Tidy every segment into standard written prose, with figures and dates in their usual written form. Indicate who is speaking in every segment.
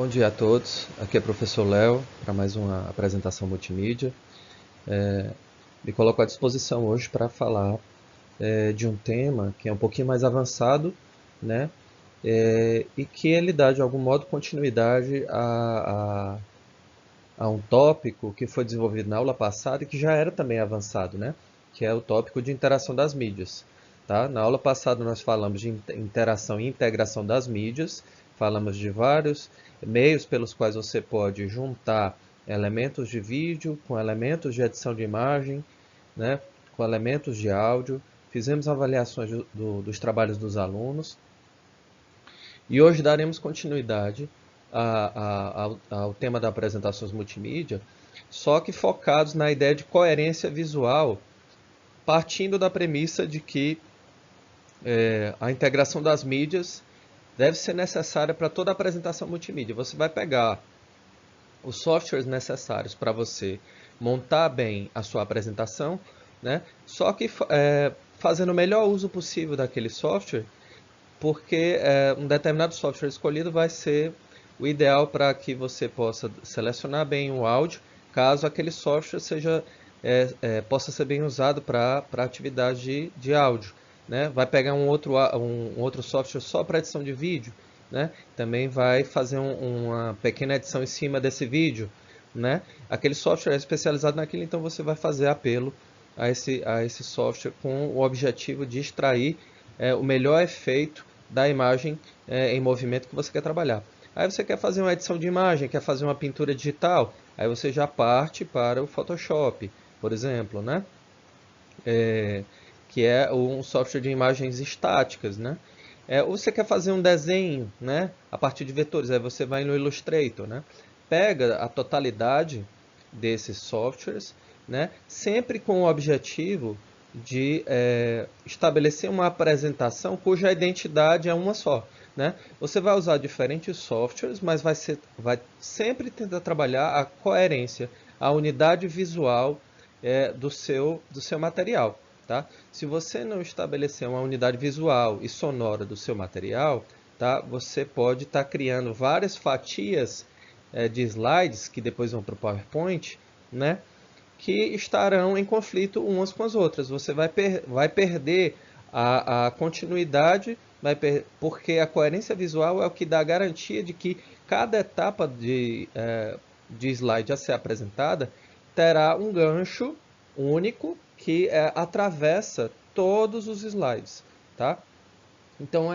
Speaker 1: Bom dia a todos, aqui é o professor Léo para mais uma apresentação multimídia. Me coloco à disposição hoje para falar de um tema que é um pouquinho mais avançado, né? E que ele dá de algum modo continuidade a um tópico que foi desenvolvido na aula passada e que já era também avançado, né? Que é o tópico de interação das mídias. Tá? Na aula passada nós falamos de interação e integração das mídias, falamos de vários meios pelos quais você pode juntar elementos de vídeo com elementos de edição de imagem, né? Com elementos de áudio. Fizemos avaliações dos trabalhos dos alunos e hoje daremos continuidade ao tema das apresentações multimídia, só que focados na ideia de coerência visual, partindo da premissa de que a integração das mídias deve ser necessária para toda apresentação multimídia. Você vai pegar os softwares necessários para você montar bem a sua apresentação, né? Só que fazendo o melhor uso possível daquele software, porque um determinado software escolhido vai ser o ideal para que você possa selecionar bem o áudio, caso aquele software possa ser bem usado para atividade de áudio. Né? Vai pegar um outro software só para edição de vídeo, né? Também vai fazer uma pequena edição em cima desse vídeo. Né? Aquele software é especializado naquilo, então você vai fazer apelo a esse software com o objetivo de extrair o melhor efeito da imagem em movimento que você quer trabalhar. Aí você quer fazer uma edição de imagem, quer fazer uma pintura digital, aí você já parte para o Photoshop, por exemplo, né? Que é um software de imagens estáticas, né? Ou você quer fazer um desenho, né? A partir de vetores, aí você vai no Illustrator, né? Pega a totalidade desses softwares, né? Sempre com o objetivo de estabelecer uma apresentação cuja identidade é uma só. Né? Você vai usar diferentes softwares, mas vai sempre tentar trabalhar a coerência, a unidade visual do seu material. Tá? Se você não estabelecer uma unidade visual e sonora do seu material, tá? Você pode estar criando várias fatias de slides que depois vão para o PowerPoint, né? Que estarão em conflito umas com as outras. Você vai perder a continuidade, porque a coerência visual é o que dá a garantia de que cada etapa de slide a ser apresentada terá um gancho único que atravessa todos os slides. Tá? Então,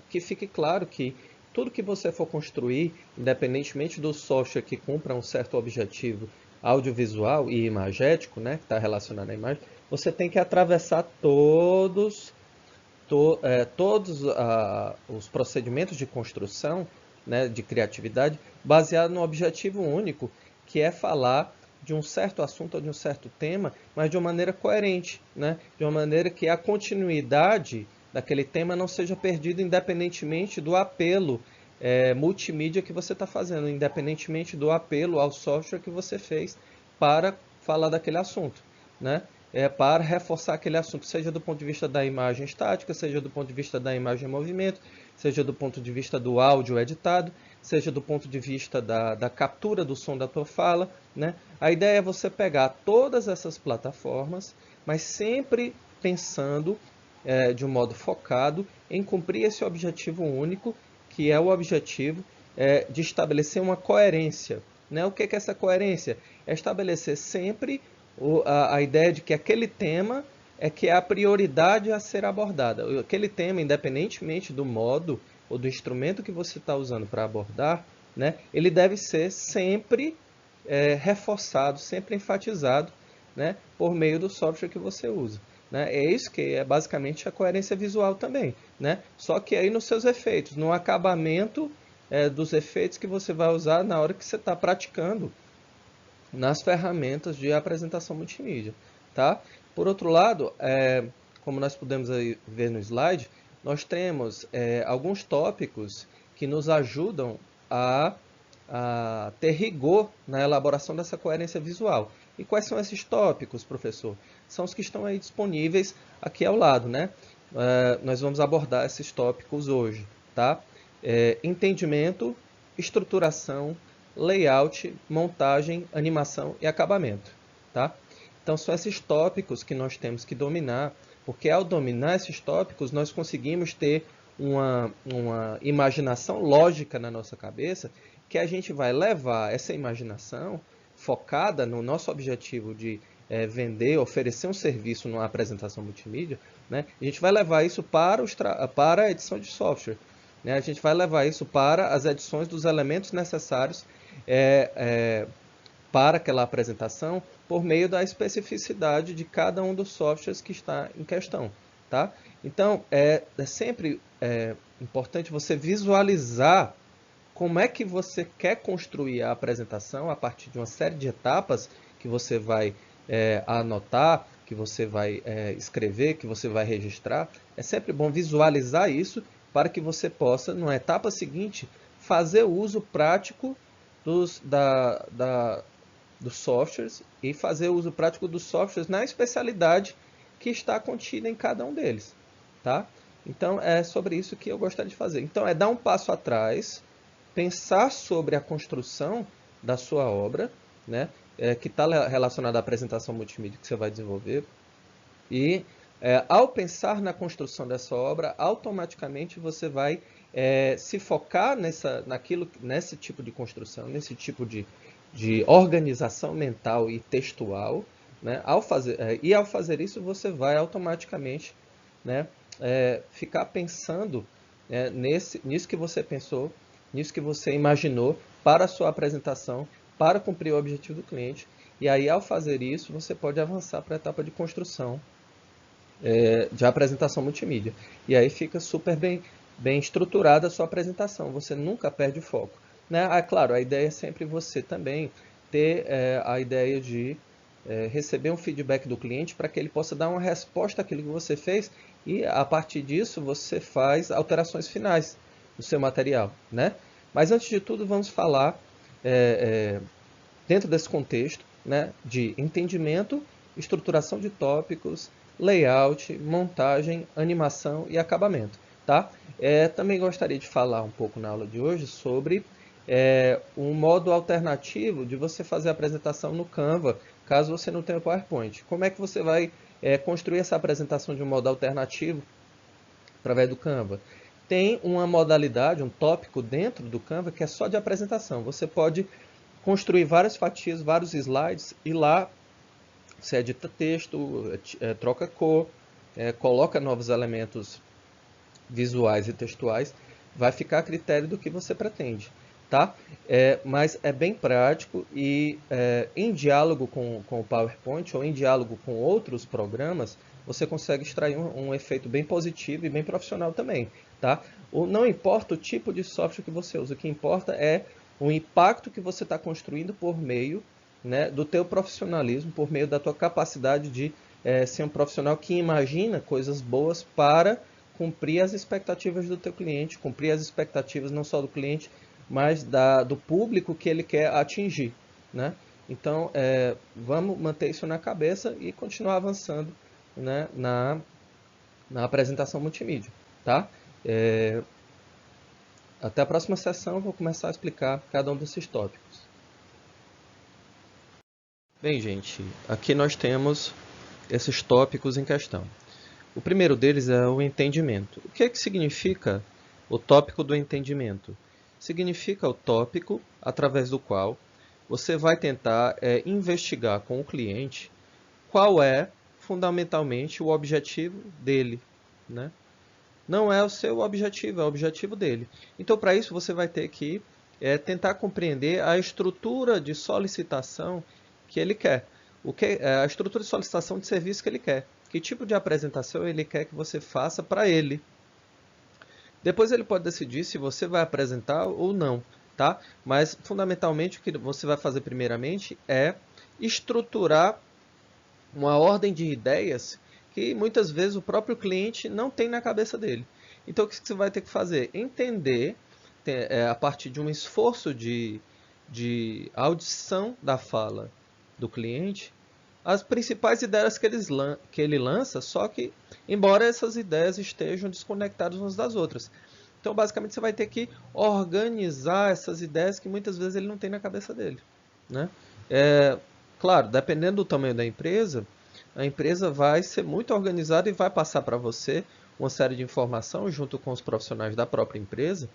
Speaker 1: que fique claro que tudo que você for construir, independentemente do software que cumpra um certo objetivo audiovisual e imagético, né, que está relacionado à imagem, você tem que atravessar todos os procedimentos de construção, né, de criatividade, baseado no objetivo único, que é falar de um certo assunto ou de um certo tema, mas de uma maneira coerente, né, de uma maneira que a continuidade daquele tema não seja perdida independentemente do apelo multimídia que você está fazendo, independentemente do apelo ao software que você fez para falar daquele assunto, né? Para reforçar aquele assunto, seja do ponto de vista da imagem estática, seja do ponto de vista da imagem em movimento, seja do ponto de vista do áudio editado, seja do ponto de vista da captura do som da tua fala. Né? A ideia é você pegar todas essas plataformas, mas sempre pensando de um modo focado em cumprir esse objetivo único, que é o objetivo de estabelecer uma coerência. Né? O que é essa coerência? É estabelecer sempre a ideia de que aquele tema que é a prioridade a ser abordada. Aquele tema, independentemente do modo ou do instrumento que você está usando para abordar, né, ele deve ser sempre reforçado, sempre enfatizado, né, por meio do software que você usa. Né? É isso que é basicamente a coerência visual também. Né? Só que aí nos seus efeitos, no acabamento dos efeitos que você vai usar na hora que você está praticando nas ferramentas de apresentação multimídia. Tá? Por outro lado, como nós podemos aí ver no slide, nós temos alguns tópicos que nos ajudam a ter rigor na elaboração dessa coerência visual. E quais são esses tópicos, professor? São os que estão aí disponíveis aqui ao lado. Né? Nós vamos abordar esses tópicos hoje. Tá? Entendimento, estruturação, layout, montagem, animação e acabamento. Tá? Então, são esses tópicos que nós temos que dominar, porque ao dominar esses tópicos, nós conseguimos ter uma imaginação lógica na nossa cabeça, que a gente vai levar essa imaginação focada no nosso objetivo de vender, oferecer um serviço numa apresentação multimídia, né? A gente vai levar isso para a edição de software. Né? A gente vai levar isso para as edições dos elementos necessários para aquela apresentação por meio da especificidade de cada um dos softwares que está em questão. Tá? Então, é sempre importante você visualizar como é que você quer construir a apresentação a partir de uma série de etapas que você vai anotar, que você vai escrever, que você vai registrar. É sempre bom visualizar isso para que você possa, numa etapa seguinte, fazer o uso prático dos softwares e fazer o uso prático dos softwares na especialidade que está contida em cada um deles. Tá? Então, é sobre isso que eu gostaria de fazer. Então, é dar um passo atrás, pensar sobre a construção da sua obra, né, que está relacionada à apresentação multimídia que você vai desenvolver. E, ao pensar na construção dessa obra, automaticamente você vai se focar nesse tipo de construção, nesse tipo de organização mental e textual. Né? Ao fazer isso, você vai automaticamente, né, ficar pensando nisso que você pensou, nisso que você imaginou para a sua apresentação, para cumprir o objetivo do cliente. E aí, ao fazer isso, você pode avançar para a etapa de construção de apresentação multimídia. E aí fica super bem estruturada a sua apresentação, você nunca perde o foco. Né? Claro, a ideia é sempre você também ter a ideia de receber um feedback do cliente para que ele possa dar uma resposta àquilo que você fez e, a partir disso, você faz alterações finais no seu material. Né? Mas, antes de tudo, vamos falar, dentro desse contexto, né, de entendimento, estruturação de tópicos, layout, montagem, animação e acabamento. Tá? Também gostaria de falar um pouco na aula de hoje sobre um modo alternativo de você fazer a apresentação no Canva, caso você não tenha o PowerPoint. Como é que você vai construir essa apresentação de um modo alternativo através do Canva? Tem uma modalidade, um tópico dentro do Canva que é só de apresentação. Você pode construir várias fatias, vários slides, e lá você edita texto, troca cor, coloca novos elementos visuais e textuais, vai ficar a critério do que você pretende. Tá? Mas é bem prático e em diálogo com o PowerPoint ou em diálogo com outros programas, você consegue extrair um efeito bem positivo e bem profissional também. Tá? Não importa o tipo de software que você usa, o que importa é o impacto que você está construindo por meio, né, do teu profissionalismo, por meio da tua capacidade de ser um profissional que imagina coisas boas para cumprir as expectativas do teu cliente, cumprir as expectativas não só do cliente, mas do público que ele quer atingir. Né? Então, vamos manter isso na cabeça e continuar avançando, né, na apresentação multimídia. Tá? Até a próxima sessão eu vou começar a explicar cada um desses tópicos. Bem, gente, aqui nós temos esses tópicos em questão. O primeiro deles é o entendimento. O que significa o tópico do entendimento? Significa o tópico através do qual você vai tentar investigar com o cliente qual é, fundamentalmente, o objetivo dele. Né? Não é o seu objetivo, é o objetivo dele. Então, para isso, você vai ter que tentar compreender a estrutura de solicitação que ele quer. A estrutura de solicitação de serviço que ele quer. Que tipo de apresentação ele quer que você faça para ele. Depois ele pode decidir se você vai apresentar ou não. Tá? Mas, fundamentalmente, o que você vai fazer primeiramente é estruturar uma ordem de ideias que muitas vezes o próprio cliente não tem na cabeça dele. Então, o que você vai ter que fazer? Entender, a partir de um esforço de audição da fala do cliente, as principais ideias que ele lança, só que, embora essas ideias estejam desconectadas umas das outras. Então, basicamente, você vai ter que organizar essas ideias que muitas vezes ele não tem na cabeça dele, né? Claro, dependendo do tamanho da empresa, a empresa vai ser muito organizada e vai passar para você uma série de informação junto com os profissionais da própria empresa,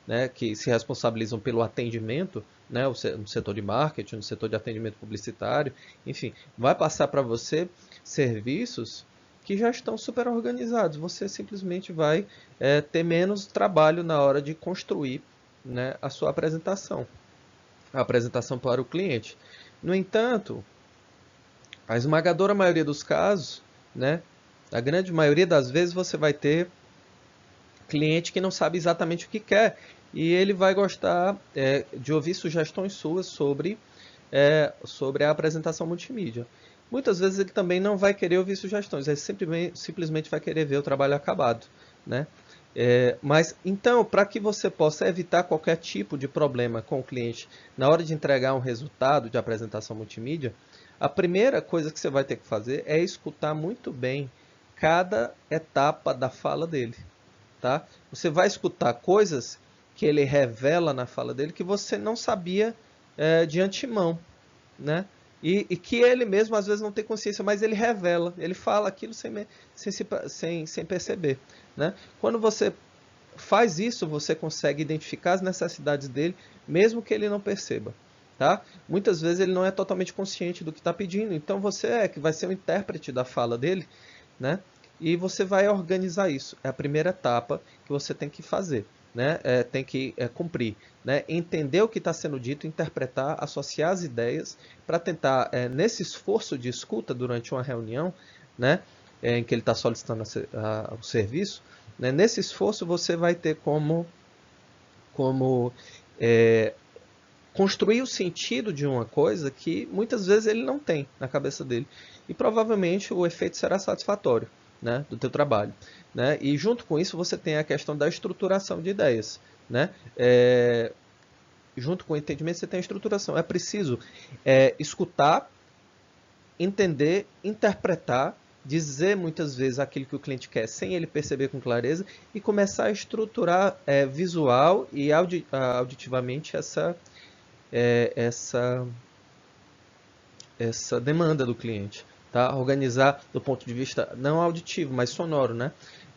Speaker 1: né, que se responsabilizam pelo atendimento, né, no setor de marketing, no setor de atendimento publicitário, enfim, vai passar para você serviços que já estão super organizados. Você simplesmente vai ter menos trabalho na hora de construir, né, a sua apresentação, a apresentação para o cliente. No entanto, a esmagadora maioria dos casos, né, a grande maioria das vezes você vai ter cliente que não sabe exatamente o que quer e ele vai gostar de ouvir sugestões suas sobre a apresentação multimídia. Muitas vezes ele também não vai querer ouvir sugestões, ele simplesmente vai querer ver o trabalho acabado, né? Mas então, para que você possa evitar qualquer tipo de problema com o cliente na hora de entregar um resultado de apresentação multimídia, a primeira coisa que você vai ter que fazer é escutar muito bem cada etapa da fala dele, tá? Você vai escutar coisas que ele revela na fala dele que você não sabia de antemão, né? E que ele mesmo às vezes não tem consciência, mas ele revela, ele fala aquilo sem perceber, né? Quando você faz isso, você consegue identificar as necessidades dele, mesmo que ele não perceba, tá? Muitas vezes ele não é totalmente consciente do que está pedindo, então você que vai ser o intérprete da fala dele, né? E você vai organizar isso. É a primeira etapa que você tem que fazer, né? Tem que cumprir, né? Entender o que está sendo dito, interpretar, associar as ideias para tentar, nesse esforço de escuta durante uma reunião, né? Em que ele está solicitando o serviço, né? Nesse esforço você vai ter como construir o sentido de uma coisa que muitas vezes ele não tem na cabeça dele. E provavelmente o efeito será satisfatório, né, do teu trabalho, né? E junto com isso você tem a questão da estruturação de ideias, né? Junto com o entendimento você tem a estruturação. É preciso escutar, entender, interpretar, dizer muitas vezes aquilo que o cliente quer sem ele perceber com clareza e começar a estruturar visual e auditivamente essa demanda do cliente, tá? Organizar do ponto de vista não auditivo, mas sonoro, né?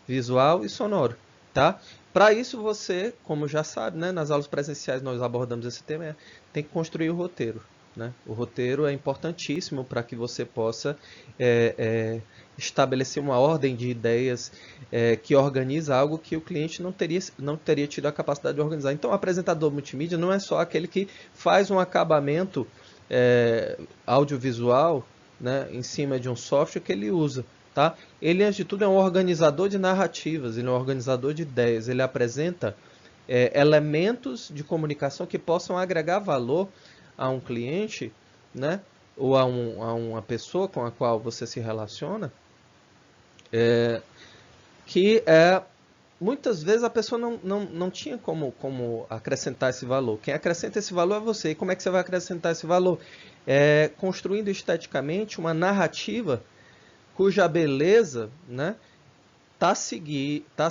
Speaker 1: Visual e sonoro, tá? Para isso você, como já sabe, né, nas aulas presenciais nós abordamos esse tema, tem que construir o roteiro, né? O roteiro é importantíssimo para que você possa estabelecer uma ordem de ideias que organiza algo que o cliente não teria tido a capacidade de organizar. Então, o apresentador multimídia não é só aquele que faz um acabamento audiovisual, né, em cima de um software que ele usa. Tá? Ele, antes de tudo, é um organizador de narrativas, ele é um organizador de ideias, ele apresenta elementos de comunicação que possam agregar valor a um cliente, né, ou a uma pessoa com a qual você se relaciona, que muitas vezes a pessoa não tinha como acrescentar esse valor. Quem acrescenta esse valor é você. E como é que você vai acrescentar esse valor? Construindo esteticamente uma narrativa cuja beleza, né, está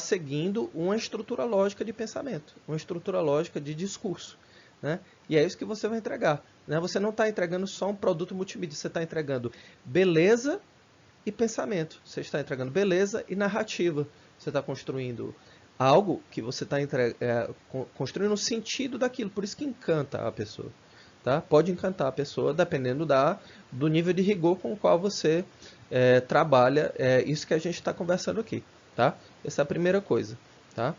Speaker 1: seguindo uma estrutura lógica de pensamento, uma estrutura lógica de discurso, né? E é isso que você vai entregar, né? Você não está entregando só um produto multimídia, você está entregando beleza e pensamento, você está entregando beleza e narrativa, você está construindo algo que você está construindo o sentido daquilo, por isso que encanta a pessoa. Tá? Pode encantar a pessoa dependendo do nível de rigor com o qual você trabalha isso que a gente está conversando aqui. Tá? Essa é a primeira coisa. Tá?